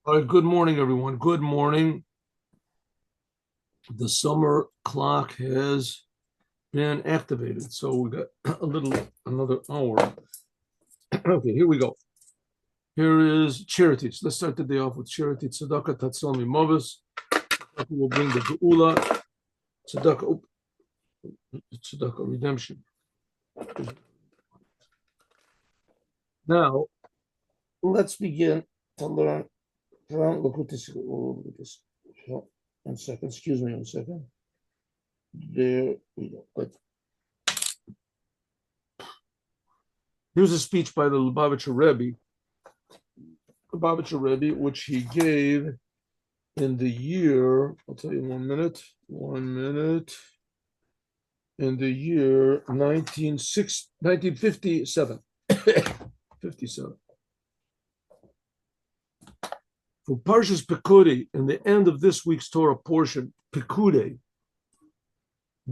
All right, good morning, everyone. Good morning. The summer clock has been activated, so we got another hour. Okay, here we go. Here is charities. Let's start the day off with charity. Tzedakah Tatzal Mimavis. We'll bring the Geula. Tzedakah redemption. Now, let's begin to learn from Likuti Sichot. 1 second. Excuse me 1 second. There we go. Good. Here's a speech by the Lubavitcher Rebbe, which he gave in the year, I'll tell you 1 minute, in the year 1957. 57. For Parshas Pekudei, in the end of this week's Torah portion, Pekudei,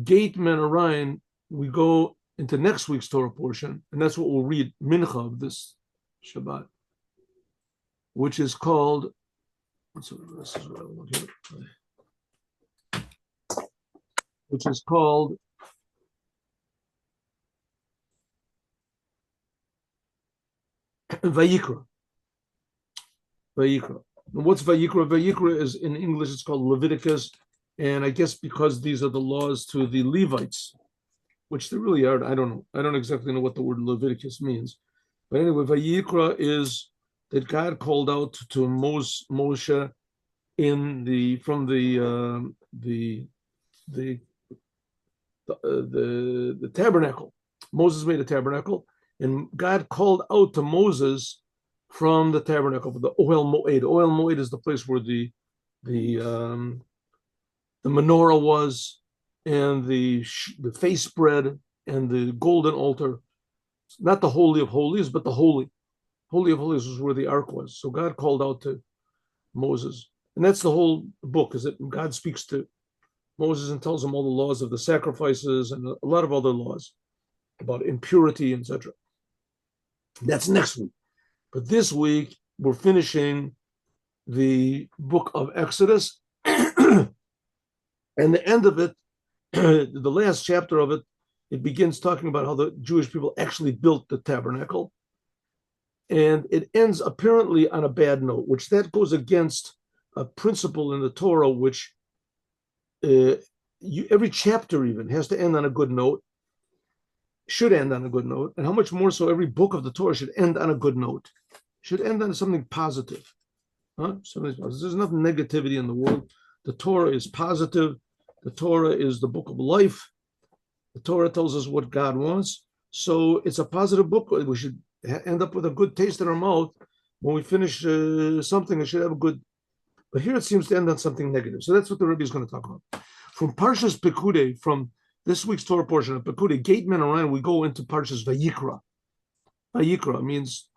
Gate Men Orion, we go into next week's Torah portion, and that's what we'll read Mincha of this Shabbat, which is called, which is called Vayikra. Vayikra. And what's Vayikra? Vayikra is, in English, it's called Leviticus, and I guess because these are the laws to the Levites, which they really are. I don't know. I don't exactly know what the word Leviticus means. But anyway, Vayikra is that God called out to Moshe from the tabernacle. Moses made a tabernacle, and God called out to Moses from the tabernacle, the Ohel Moed. Ohel Moed is the place where the menorah was, and the face spread, and the golden altar. Not the Holy of Holies, but the Holy of Holies was where the ark was. So God called out to Moses. And that's the whole book, is that God speaks to Moses and tells him all the laws of the sacrifices and a lot of other laws about impurity, etc. That's next week. But this week, we're finishing the book of Exodus. And the end of it, the last chapter of it, it begins talking about how the Jewish people actually built the tabernacle. And it ends apparently on a bad note, that goes against a principle in the Torah, which every chapter even has to end on a good note, should end on a good note, and how much more so every book of the Torah should end on a good note, should end on something positive. Something positive. There's enough negativity in the world. The Torah is positive. The Torah is the book of life. The Torah tells us what God wants. So it's a positive book. We should end up with a good taste in our mouth when we finish something. It should have a good. But here it seems to end on something negative. So that's what the Rebbe is going to talk about. From Parshas Pekudei, from this week's Torah portion of Pekudei, Gate Men Orion, we go into Parshas Vayikra. Vayikra means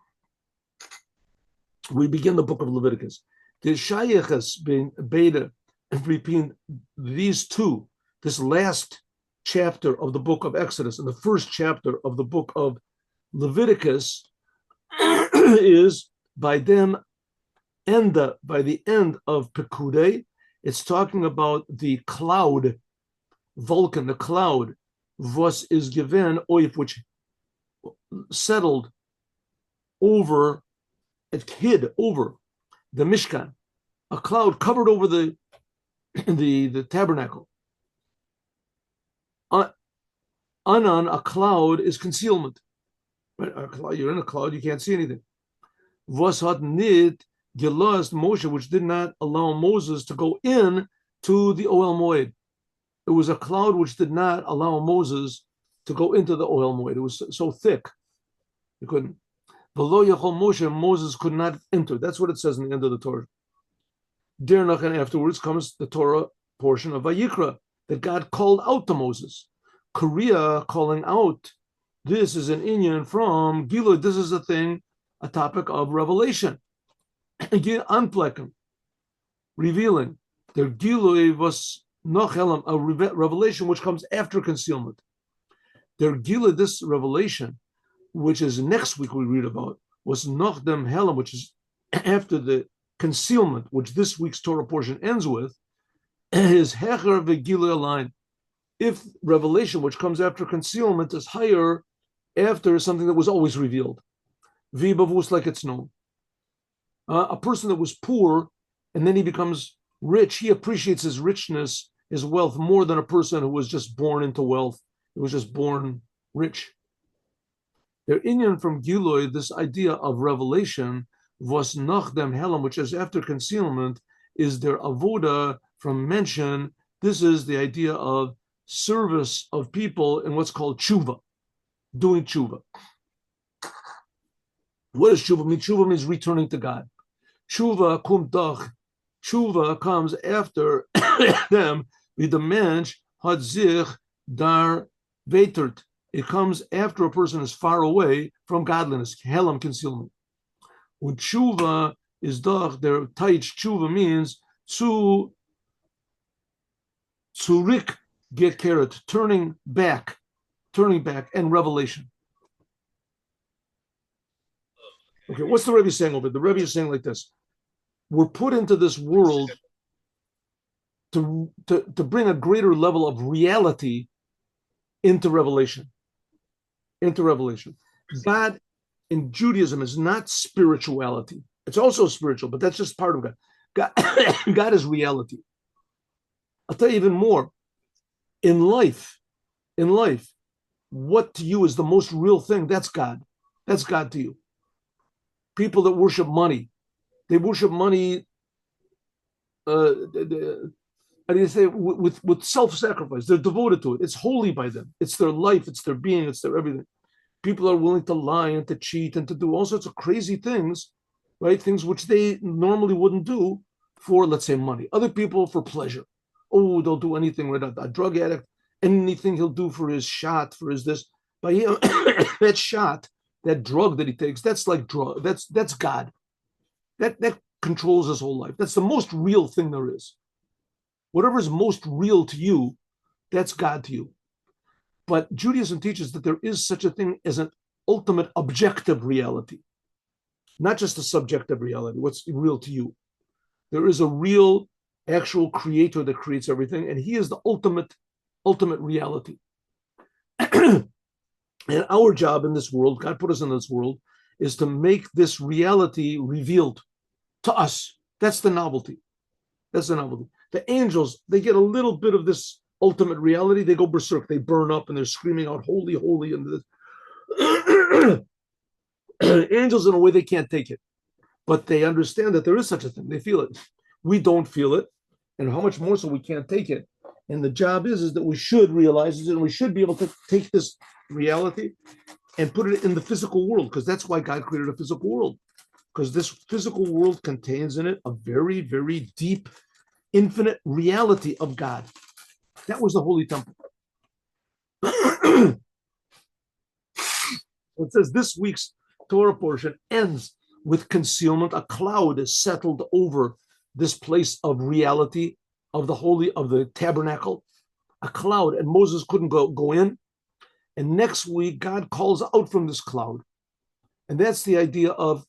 we begin the book of Leviticus. The Shayeches being Beta and between these two, this last chapter of the book of Exodus and the first chapter of the book of Leviticus is by the end of Pekudei. It's talking about the cloud, Vulcan, the cloud, was is given oif, which settled over, it hid over the Mishkan. A cloud covered over the tabernacle. Anan, a cloud, is concealment. Right? You're in a cloud, you can't see anything. Was hat nit gelost Moshe, which did not allow Moses to go in to the Ohel Moed. It was a cloud which did not allow Moses to go into the Ohel Moed. It was so thick, you couldn't. Below Yachol Moshe, Moses could not enter. That's what it says in the end of the Torah. Derech, and afterwards comes the Torah portion of Vayikra, that God called out to Moses. Korea calling out. This is an inyan from Gilui. This is a topic of revelation. Anplecken, revealing. Their Gilui was nochelam, a revelation which comes after concealment. Their Gilui, this revelation, which is next week we read about, was nochdem helam, which is after the concealment, which this week's Torah portion ends with, is hecher v'gilui line. If revelation, which comes after concealment, is higher after something that was always revealed, v'bavus, like it's known. A person that was poor and then he becomes rich, he appreciates his richness, his wealth, more than a person who was just born into wealth, who was just born rich. Their inyan from Giloi, this idea of revelation, was nachdem helam, which is after concealment, is their avoda from mention. This is the idea of service of people in what's called tshuva, doing tshuva. What does tshuva mean? Tshuva means returning to God. Tshuva kum dach. Tshuva comes after them with the mensch had zich dar vetert. It comes after a person is far away from godliness, helam, concealment. When tshuva is dach, their taich tshuva means rik get carrot, turning back, and revelation. Okay, what's the Rebbe saying over it? The Rebbe is saying like this: we're put into this world to bring a greater level of reality into revelation. God in Judaism is not spirituality. It's also spiritual, but that's just part of God. God is reality. I'll tell you even more. In life, what to you is the most real thing? That's God. That's God to you. People that worship money, they worship money. How do you say, with self-sacrifice? They're devoted to it. It's holy by them. It's their life. It's their being. It's their everything. People are willing to lie and to cheat and to do all sorts of crazy things, right? Things which they normally wouldn't do for, let's say, money. Other people for pleasure. Oh, they'll do anything with a drug addict. Anything he'll do for his shot, for his this. But that shot, that drug that he takes, that's like drug. That's God. That controls his whole life. That's the most real thing there is. Whatever is most real to you, that's God to you. But Judaism teaches that there is such a thing as an ultimate objective reality, not just a subjective reality, what's real to you. There is a real, actual creator that creates everything, and he is the ultimate reality. And our job in this world, God put us in this world, is to make this reality revealed to us. That's the novelty. The angels, they get a little bit of this ultimate reality. They go berserk. They burn up and they're screaming out, holy, holy. And angels, in a way, they can't take it. But they understand that there is such a thing. They feel it. We don't feel it. And how much more so we can't take it. And the job is that we should realize it, and we should be able to take this reality and put it in the physical world, because that's why God created a physical world. Because this physical world contains in it a very, very deep, infinite reality of God. That was the Holy Temple. It says this week's Torah portion ends with concealment. A cloud is settled over this place of reality of the tabernacle. A cloud, and Moses couldn't go in. And next week, God calls out from this cloud. And that's the idea of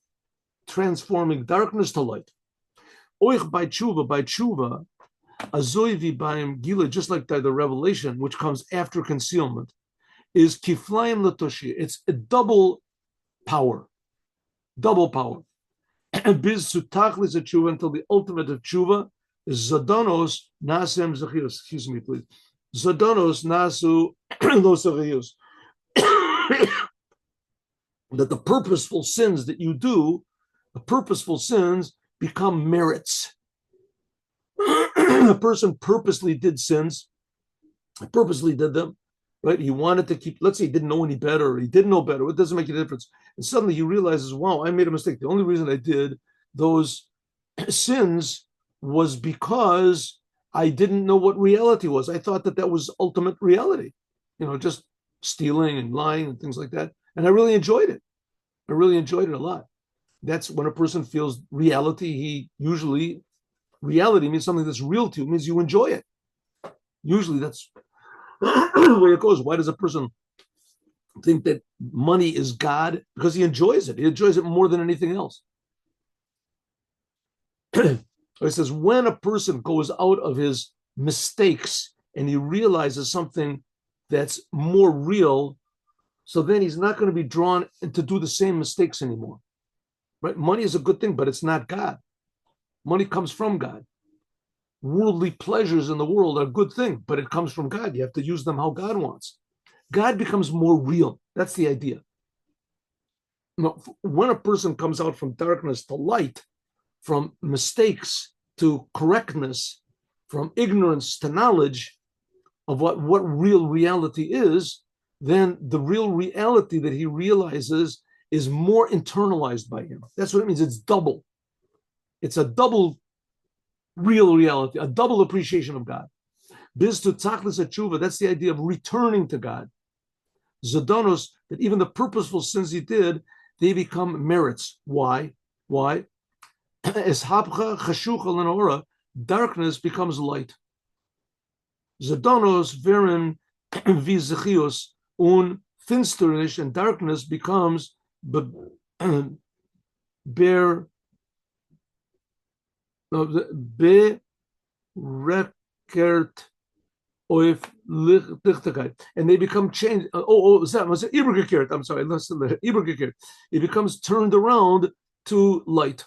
transforming darkness to light. Oich by tshuva, azoivi baim gila, just like the revelation, which comes after concealment, is kiflaim latoshi. It's a double power. And biz sutachlis tshuva, until the ultimate of tshuva is zadanos nasem zachios. Excuse me, please. Zadanos nasu los zachios. That the purposeful sins that you do, the purposeful sins become merits. A person purposely did sins, purposely did them, right? He wanted to keep, let's say he didn't know any better, or he didn't know better, it doesn't make a difference. And suddenly he realizes, wow, I made a mistake. The only reason I did those sins was because I didn't know what reality was. I thought that was ultimate reality, just stealing and lying and things like that. And I really enjoyed it. I really enjoyed it a lot. That's when a person feels reality. Reality means something that's real to you, means you enjoy it. Usually that's the way it goes. Why does a person think that money is God? Because he enjoys it. He enjoys it more than anything else. It says, when a person goes out of his mistakes and he realizes something that's more real, so then he's not going to be drawn to do the same mistakes anymore. Right? Money is a good thing, but it's not God. Money comes from God. Worldly pleasures in the world are a good thing, but it comes from God. You have to use them how God wants. God becomes more real. That's the idea. Now, when a person comes out from darkness to light, from mistakes to correctness, from ignorance to knowledge of what real reality is, then the real reality that he realizes is more internalized by him. That's what it means. It's double. It's a double real reality, a double appreciation of God. Biz to tachlis tshuva, that's the idea of returning to God. Zadonos, that even the purposeful sins he did, they become merits. Why? Why? Eshapcha chashucha lenora, darkness becomes light. Zadonos verin vizechios un finsternish, and darkness becomes berekert oif lichtigkeit, and they become changed. I'm sorry, it becomes turned around to light.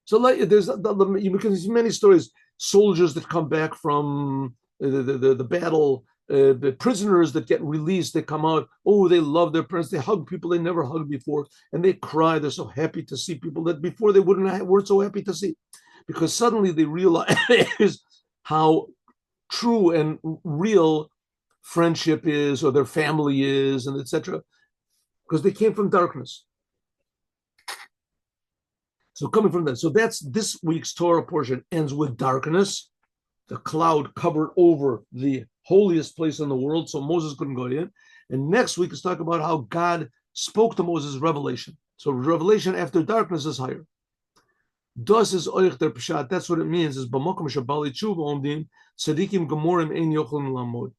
So you can see many stories. Soldiers that come back from the battle, the prisoners that get released, they come out. Oh, they love their parents. They hug people they never hugged before, and they cry. They're so happy to see people that before they weren't so happy to see, because suddenly they realize how true and real friendship is, or their family is, and etc. Because they came from darkness. So coming from that, so that's this week's Torah portion ends with darkness. The cloud covered over the holiest place in the world, so Moses couldn't go in. And next week is talk about how God spoke to Moses revelation. So revelation after darkness is higher. Das is oich der pshat. That's what it means. Is b'makom shabali tshuva omdim tzadikim gemorim ein yochlim lamod.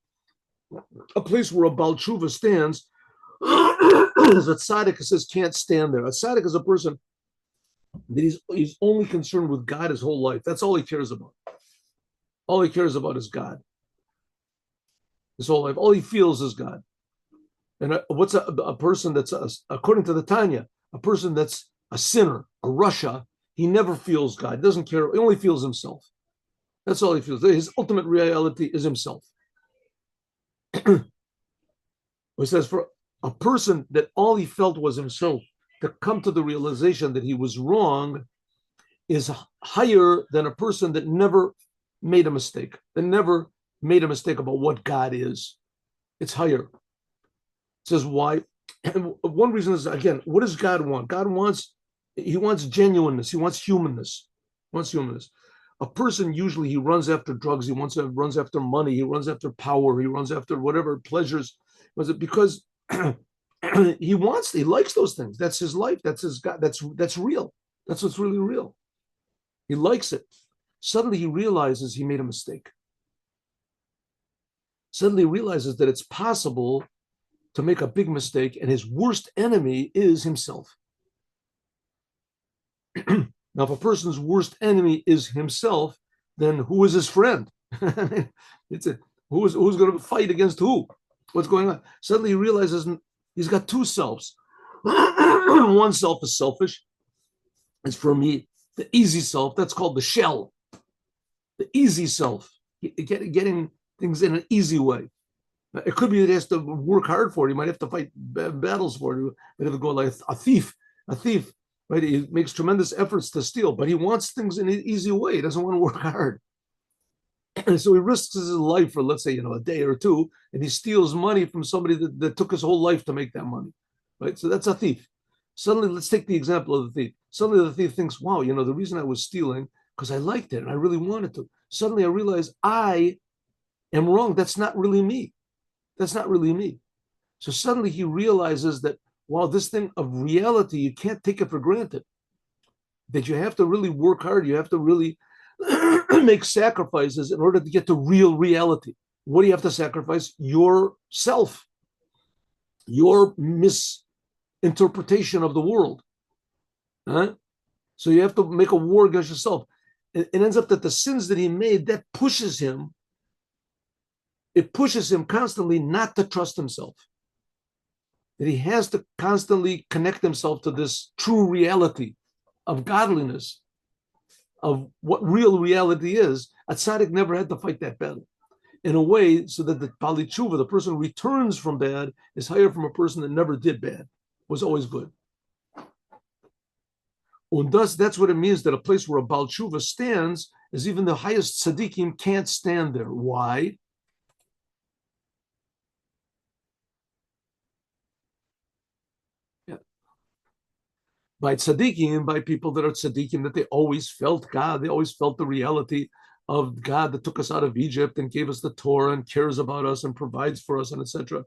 A place where a bal tshuva stands, as a tzaddik says can't stand there. A tzaddik is a person that he's only concerned with God his whole life. That's all he cares about. All he cares about is God. His whole life, all he feels is God. And what's a person that's, according to the Tanya, a person that's a sinner, a rasha, he never feels God. He doesn't care. He only feels himself. That's all he feels. His ultimate reality is himself. It says for a person that all he felt was himself, to come to the realization that he was wrong is higher than a person that never made a mistake, that never made a mistake about what God is. It's higher. It says why? And one reason is, again, what does God want? God wants, he wants genuineness. He wants humanness. He wants humanness. A person usually, he runs after drugs. He runs after money. He runs after power. He runs after whatever pleasures. Was it because he likes those things. That's his life. That's his God. That's real. That's what's really real. He likes it. Suddenly he realizes he made a mistake. Suddenly he realizes that it's possible to make a big mistake, and his worst enemy is himself. Now, if a person's worst enemy is himself, then who is his friend? Who's going to fight against who? What's going on? Suddenly he realizes he's got two selves. One self is selfish. It's for me, the easy self. That's called the shell. The easy self, getting things in an easy way. It could be that he has to work hard for it. He might have to fight battles for it. He might have to go like a thief. Right? He makes tremendous efforts to steal, but he wants things in an easy way. He doesn't want to work hard. And so he risks his life for, let's say, a day or two, and he steals money from somebody that took his whole life to make that money. Right? So that's a thief. Suddenly, let's take the example of the thief. Suddenly the thief thinks, wow, the reason I was stealing, because I liked it and I really wanted to. Suddenly I realize I am wrong. That's not really me. That's not really me. So suddenly he realizes that, wow, this thing of reality, you can't take it for granted. That you have to really work hard. You have to really make sacrifices in order to get to real reality. What do you have to sacrifice? Yourself. Your misinterpretation of the world. Huh? So you have to make a war against yourself. It ends up that the sins that he made, that pushes him, it pushes him constantly not to trust himself. That he has to constantly connect himself to this true reality of godliness, of what real reality is. A tzaddik never had to fight that battle in a way so that the Pali Tshuva, the person who returns from bad, is higher from a person that never did bad, was always good. And thus, that's what it means that a place where a Baal Tshuva stands is even the highest tzaddikim can't stand there. Why? Yeah. By tzaddikim, by people that are tzaddikim, that they always felt God, they always felt the reality of God that took us out of Egypt and gave us the Torah and cares about us and provides for us and etc.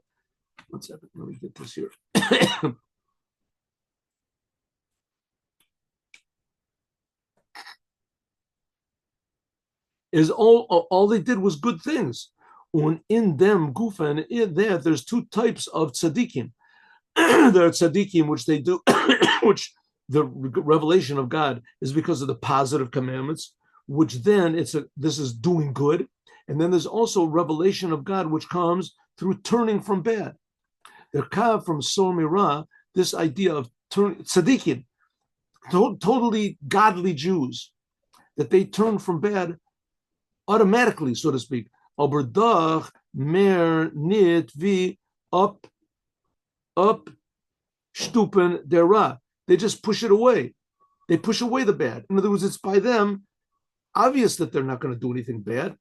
One second, let me get this here. Is all they did was good things. And in them, Gufa, and in there, there's two types of tzaddikim. There are tzaddikim, which they do, which the revelation of God is because of the positive commandments, which then this is doing good. And then there's also revelation of God, which comes through turning from bad. They're kav from Sormira, this idea of tzaddikim, totally godly Jews, that they turn from bad automatically, so to speak. Aber doch mehr nicht wie up stupen der Ra. They just push it away. They push away the bad. In other words, it's by them obvious that they're not going to do anything bad.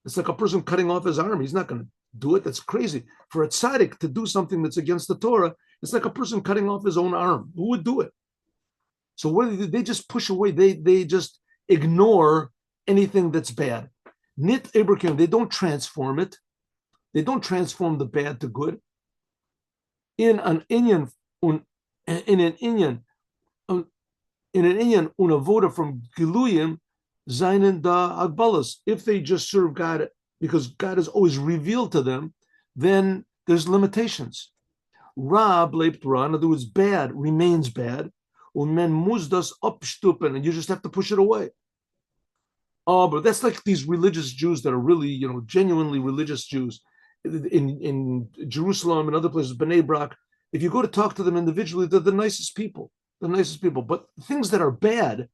It's like a person cutting off his arm. He's not going to do it. That's crazy. For a tzaddik to do something that's against the Torah, it's like a person cutting off his own arm. Who would do it? So what do they just push away? They just ignore anything that's bad. Nit Abraham, they don't transform it. They don't transform the bad to good. In an inyan, unavoda from Giluyim, Zainen da Agbalas. If they just serve God because God is always revealed to them, then there's limitations. Ra bleibt ra, in other words, bad remains bad. Men muss das abstupen, and you just have to push it away. Oh, but that's like these religious Jews that are really, genuinely religious Jews in Jerusalem and other places, Bnei Brak. If you go to talk to them individually, they're the nicest people. The nicest people. But things that are bad,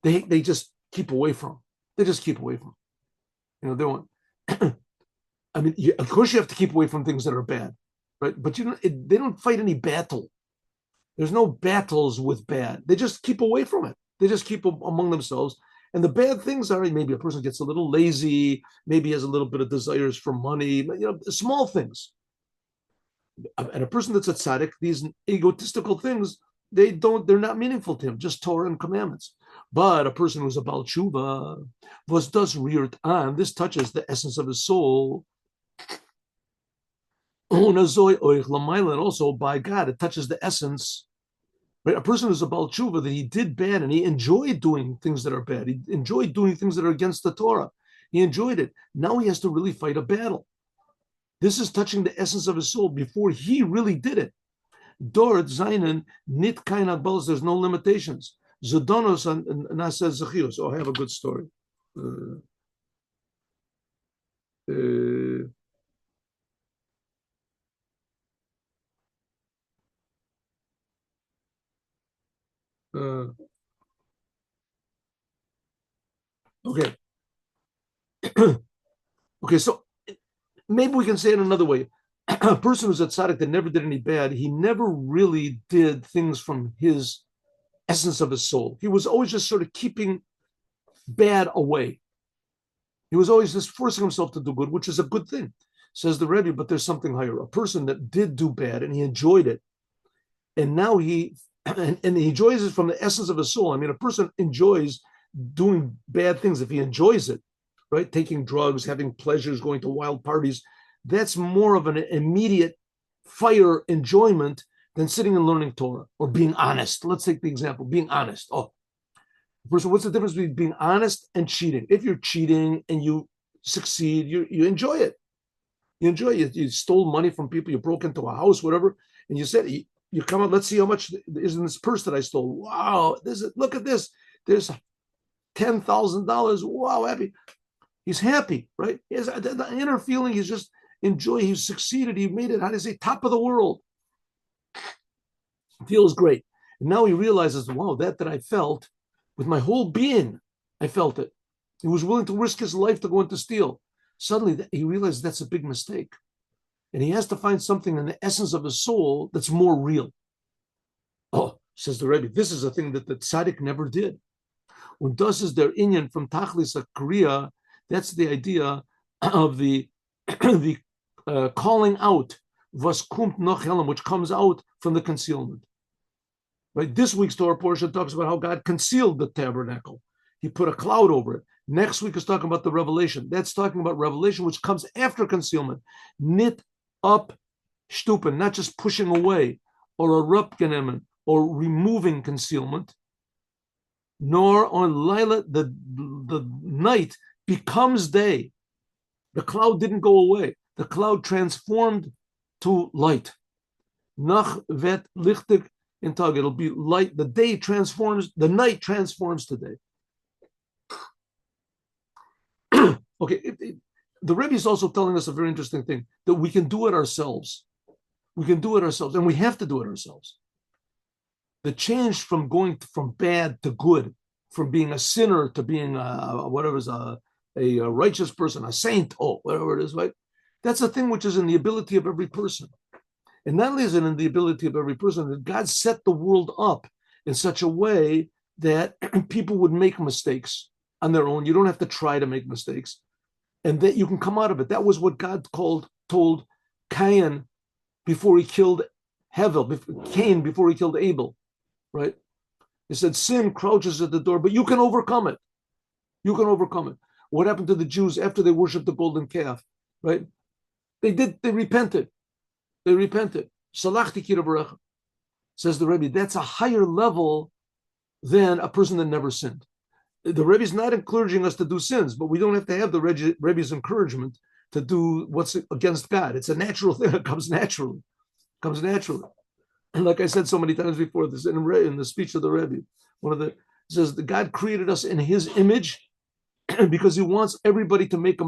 they just keep away from. They just keep away from. They want. I mean, of course, you have to keep away from things that are bad, right? But they don't fight any battle. There's no battles with bad. They just keep away from it. They just keep among themselves. And the bad things are maybe a person gets a little lazy, maybe has a little bit of desires for money, small things. And a person that's a tzaddik, these egotistical things, they're not meaningful to him, just Torah and commandments. But a person who's a Baal Tshuva, was does reared on, this touches the essence of his soul. And also by God, it touches the essence. Right? A person who's a Baal Tshuva, that he did bad and he enjoyed doing things that are bad. He enjoyed doing things that are against the Torah. He enjoyed it. Now he has to really fight a battle. This is touching the essence of his soul before he really did it. Dort Zainen nit kein agbalos. There's no limitations. Zodonos and Nasa Zachios. Oh, I have a good story. Okay. Okay, so maybe we can say it another way. A person who's a tzaddik that never did any bad, he never really did things from his essence of his soul. He was always just sort of keeping bad away. He was always just forcing himself to do good, which is a good thing, says the Rebbe, but there's something higher. A person that did do bad and he enjoyed it, and now he enjoys it from the essence of his soul. I mean, a person enjoys doing bad things if he enjoys it, right? Taking drugs, having pleasures, going to wild parties. That's more of an immediate fire enjoyment than sitting and learning Torah or being honest. Let's take the example, being honest. Oh, first, what's the difference between being honest and cheating? If you're cheating and you succeed, you enjoy it. You enjoy it. You stole money from people, you broke into a house, whatever, and you said, You come out, let's see how much is in this purse that I stole. Wow, look at this. There's $10,000. Wow, happy. He's happy, right? He has the inner feeling. He's just enjoy. He's succeeded. He made it. How do you say? Top of the world. Feels great. And now he realizes, wow, that I felt with my whole being, I felt it. He was willing to risk his life to go into steal. Suddenly, he realized that's a big mistake. And he has to find something in the essence of his soul that's more real. Oh, says the Rebbe, this is a thing that the tzaddik never did. When das is their inyan from Tachlis Kriya, that's the idea of the calling out, was kommt noch helam, which comes out from the concealment. Right? This week's Torah portion talks about how God concealed the tabernacle. He put a cloud over it. Next week is talking about the revelation. That's talking about revelation, which comes after concealment. Nit up stupen, not just pushing away or a rupkenemen or removing concealment, nor on Lila, the night becomes day. The cloud didn't go away. The cloud transformed to light. Nach vet lichtig in tag. It'll be light. The day transforms, the night transforms to day. Okay, the Rebbe is also telling us a very interesting thing, that we can do it ourselves. We can do it ourselves, and we have to do it ourselves. The change from going from bad to good, from being a sinner to being a righteous person, a saint, whatever it is, right? That's a thing which is in the ability of every person. And not only is it in the ability of every person, that God set the world up in such a way that people would make mistakes on their own. You don't have to try to make mistakes. And that you can come out of it. That was what God told Cain before he killed Cain before he killed Abel, right? He said, sin crouches at the door, but you can overcome it. You can overcome it. What happened to the Jews after they worshiped the golden calf, right? They repented. They repented. Salachti kirabarecha, says the Rebbe. That's a higher level than a person that never sinned. The Rebbe is not encouraging us to do sins, but we don't have to have the Rebbe's encouragement to do what's against God. It's a natural thing. It comes naturally. It comes naturally. And like I said so many times before, this in the speech of the Rebbe, it says that God created us in His image because He wants everybody to make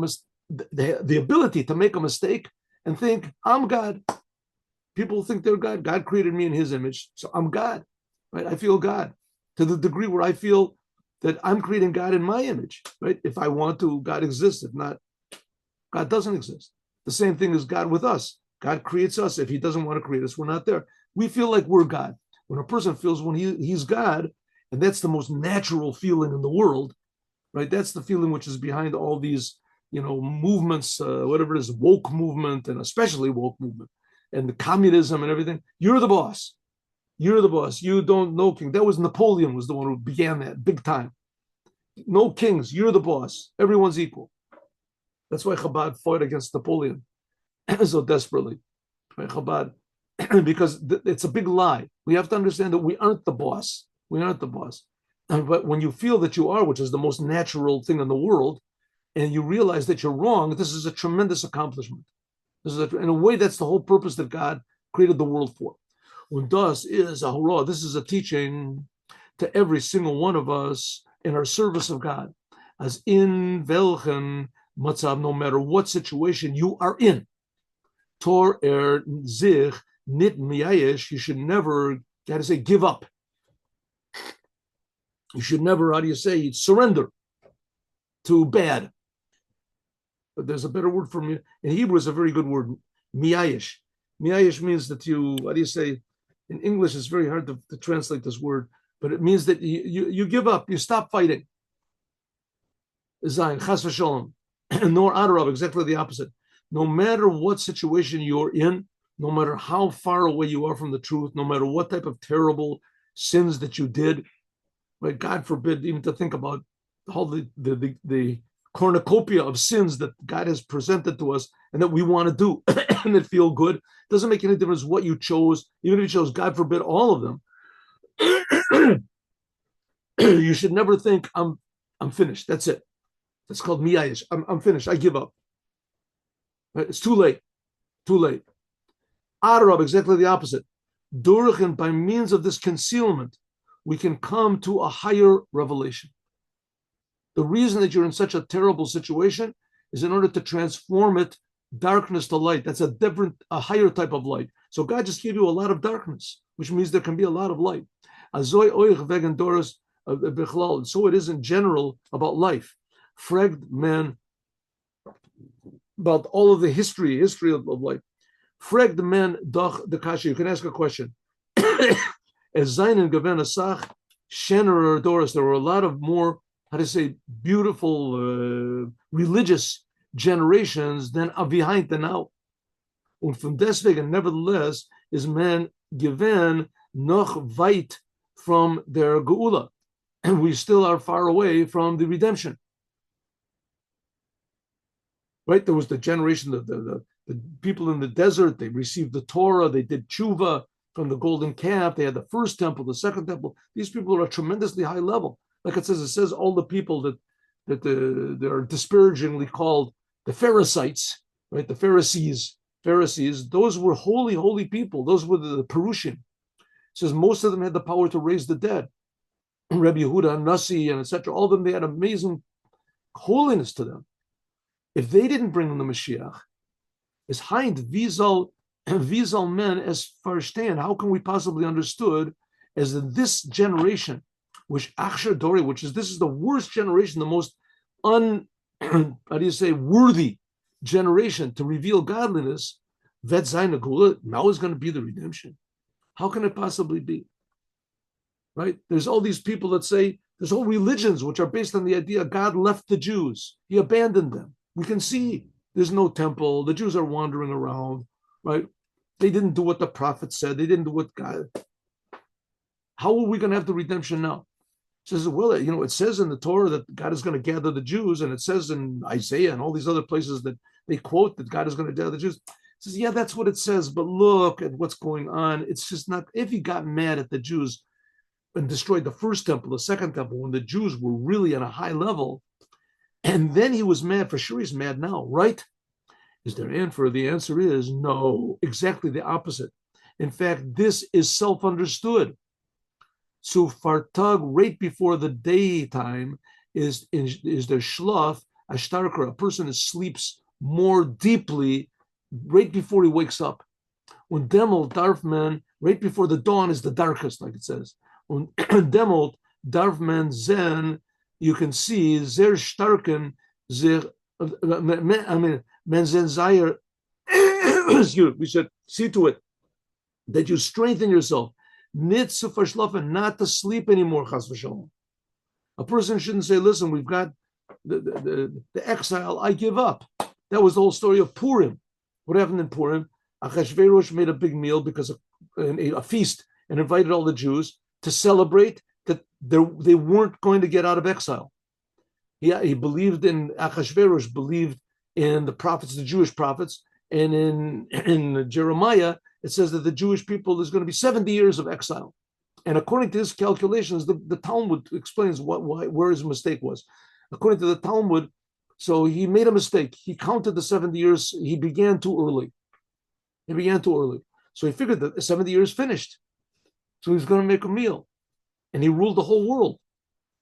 the ability to make a mistake and think, I'm God. People think they're God. God created me in His image, so I'm God. Right? I feel God to the degree where I feel that I'm creating God in my image, right? If I want to, God exists. If not, God doesn't exist. The same thing is God with us. God creates us. If He doesn't want to create us, we're not there. We feel like we're God. When a person feels when he's God, and that's the most natural feeling in the world, right? That's the feeling which is behind all these, movements, whatever it is, woke movement, and especially woke movement, and the communism and everything. You're the boss. You're the boss. You don't know king. That was Napoleon was the one who began that big time. No kings. You're the boss. Everyone's equal. That's why Chabad fought against Napoleon so desperately. Right? Chabad, because it's a big lie. We have to understand that we aren't the boss. We aren't the boss. But when you feel that you are, which is the most natural thing in the world, and you realize that you're wrong, this is a tremendous accomplishment. In a way, that's the whole purpose that God created the world for. Und das is a hurrah. This is a teaching to every single one of us in our service of God. As in welchen matzav, no matter what situation you are in, tor sich nit miyayesh, you should never, got to say, give up. You should never, surrender to bad. But there's a better word for me. In Hebrew, is a very good word, miyayesh. Miyayesh means that you, in English, it's very hard to translate this word, but it means that you give up, you stop fighting. Zayin, chas v'sholom, nor adarab, exactly the opposite. No matter what situation you're in, no matter how far away you are from the truth, no matter what type of terrible sins that you did, right? God forbid even to think about all the cornucopia of sins that God has presented to us and that we want to do and that feel good. It doesn't make any difference what you chose, even if you chose, God forbid, all of them. You should never think, I'm finished. That's it. That's called miyayish. I'm finished. I give up. Right? It's too late. Too late. Adarab, exactly the opposite. Durch and by means of this concealment, we can come to a higher revelation. The reason that you're in such a terrible situation is in order to transform it, darkness to light. That's a higher type of light. So God just gave you a lot of darkness, which means there can be a lot of light. So it is in general about life. Fragt man about all of the history of life. Fragt man doch the kasha. You can ask a question. As Zainen Gaven Asach, Shener Doris, there were a lot of more, how to say, beautiful religious generations than behind the now. Und from deswegen, nevertheless, is man given noch weit from their geula, and we still are far away from the redemption. Right? There was the generation, the people in the desert, they received the Torah, they did tshuva from the golden calf, they had the first temple, the second temple. These people are at tremendously high level. Like it says all the people that they are disparagingly called the Pharisees, right? The Pharisees, those were holy people. Those were the Perushim. It says most of them had the power to raise the dead. Rebbe Yehuda, Nasi, and etc. All of them, they had amazing holiness to them. If they didn't bring in the Moshiach, is hind visal men as verstehen. How can we possibly understood as in this generation, which Achsher Dori, this is the worst generation, the most worthy generation to reveal godliness, Vet Zayin Agula, now is going to be the redemption. How can it possibly be? Right? There's all these people that say, there's whole religions which are based on the idea God left the Jews. He abandoned them. We can see there's no temple. The Jews are wandering around, right? They didn't do what the prophet said. They didn't do what God. How are we going to have the redemption now? It says, well, it says in the Torah that God is going to gather the Jews, and it says in Isaiah and all these other places that they quote that God is going to gather the Jews. It says, yeah, that's what it says, but look at what's going on. It's just not, if he got mad at the Jews and destroyed the first temple, the second temple, when the Jews were really at a high level, and then he was mad, for sure he's mad now, right? Is there an answer? The answer is no, exactly the opposite. In fact, this is self-understood. So fartag, right before the daytime, is their shlaf, ashtarker, a person who sleeps more deeply right before he wakes up. When demol darfman, right before the dawn is the darkest, like it says. When demol darfman zen, you can see zer starken, zer, men zen zayer, we should see to it that you strengthen yourself. Not to sleep anymore, chas v'shalom. A person shouldn't say, listen, we've got the exile, I give up. That was the whole story of Purim. What happened in Purim? Achashverosh made a big meal because of a feast and invited all the Jews to celebrate that they weren't going to get out of exile. He believed in, Achashverosh believed in the prophets, the Jewish prophets, and in Jeremiah, it says that the Jewish people, there's going to be 70 years of exile. And according to his calculations, the Talmud explains where his mistake was. According to the Talmud, so he made a mistake. He counted the 70 years. He began too early. So he figured that the 70 years finished. So he was going to make a meal. And he ruled the whole world.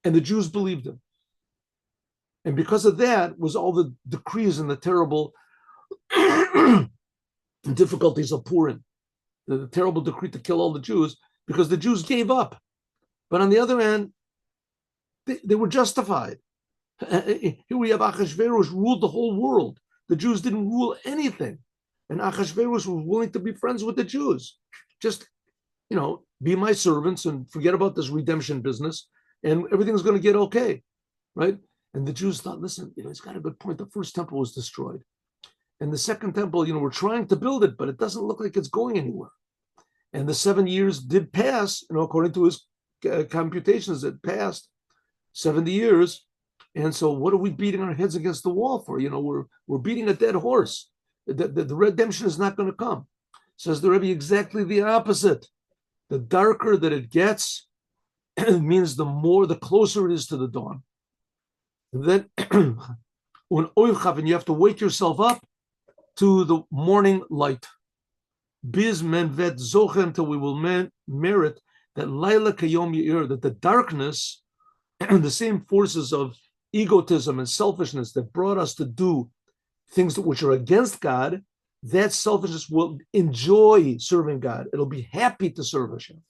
And the Jews believed him. And because of that was all the decrees and the terrible difficulties of Purim. The terrible decree to kill all the Jews, because the Jews gave up. But on the other hand, they were justified. Here we have Achashverosh ruled the whole world. The Jews didn't rule anything. And Achashverosh was willing to be friends with the Jews. Just, be my servants and forget about this redemption business, and everything's going to get okay, right? And the Jews thought, listen, he's got a good point. The first temple was destroyed. And the second temple, we're trying to build it, but it doesn't look like it's going anywhere. And the 7 years did pass, according to his computations, it passed 70 years. And so what are we beating our heads against the wall for? We're beating a dead horse. The redemption is not going to come. Says the Rebbe, exactly the opposite. The darker that it gets, it means the closer it is to the dawn. And then when you have to wake yourself up to the morning light. Biz menvet zochem, until we will merit that Laila Kayom Yair, that the darkness and the same forces of egotism and selfishness that brought us to do things which are against God, that selfishness will enjoy serving God. It'll be happy to serve Hashem.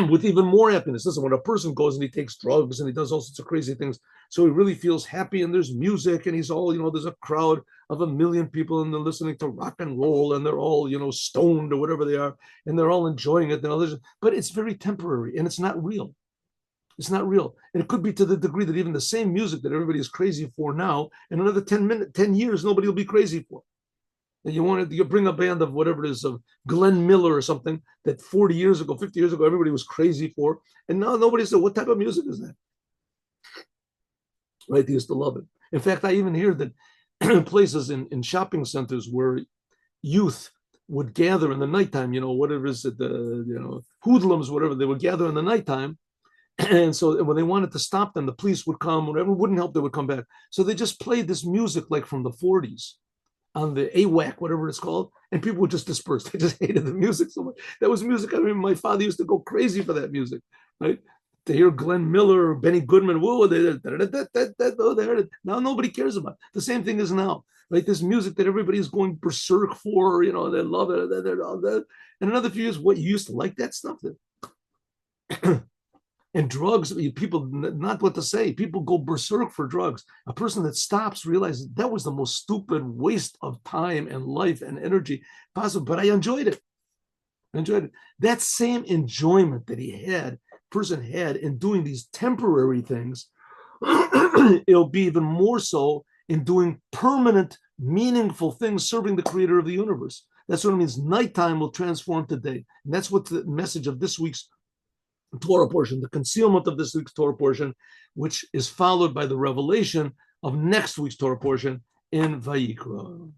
With even more happiness. Listen, when a person goes and he takes drugs and he does all sorts of crazy things, so he really feels happy, and there's music, and he's all, there's a crowd of 1,000,000 people, and they're listening to rock and roll, and they're all, stoned or whatever they are, and they're all enjoying it. But it's very temporary, and it's not real. It's not real. And it could be to the degree that even the same music that everybody is crazy for now, in another 10 years, nobody will be crazy for. And you bring a band of whatever it is, of Glenn Miller or something, that 40 years ago, 50 years ago, everybody was crazy for. And now nobody said, what type of music is that? Right? They used to love it. In fact, I even hear that places in shopping centers where youth would gather in the nighttime, whatever is it, hoodlums, whatever, they would gather in the nighttime. And so when they wanted to stop them, the police would come, whatever wouldn't help, they would come back. So they just played this music like from the 40s. On the AWAC, whatever it's called, and people would just disperse. They just hated the music so much. That was music. I mean, my father used to go crazy for that music, right? To hear Glenn Miller or Benny Goodman, whoa, now nobody cares about it. The same thing is now, right? This music that everybody is going berserk for, they love it. And another few years, what, you used to like that stuff? And drugs, people, not what to say, people go berserk for drugs. A person that stops realizes that was the most stupid waste of time and life and energy possible, but I enjoyed it. That same enjoyment that person had in doing these temporary things, it'll be even more so in doing permanent, meaningful things, serving the creator of the universe. That's what it means. Nighttime will transform to day. And that's what the message of this week's Torah portion, the concealment of this week's Torah portion, which is followed by the revelation of next week's Torah portion in Vayikra.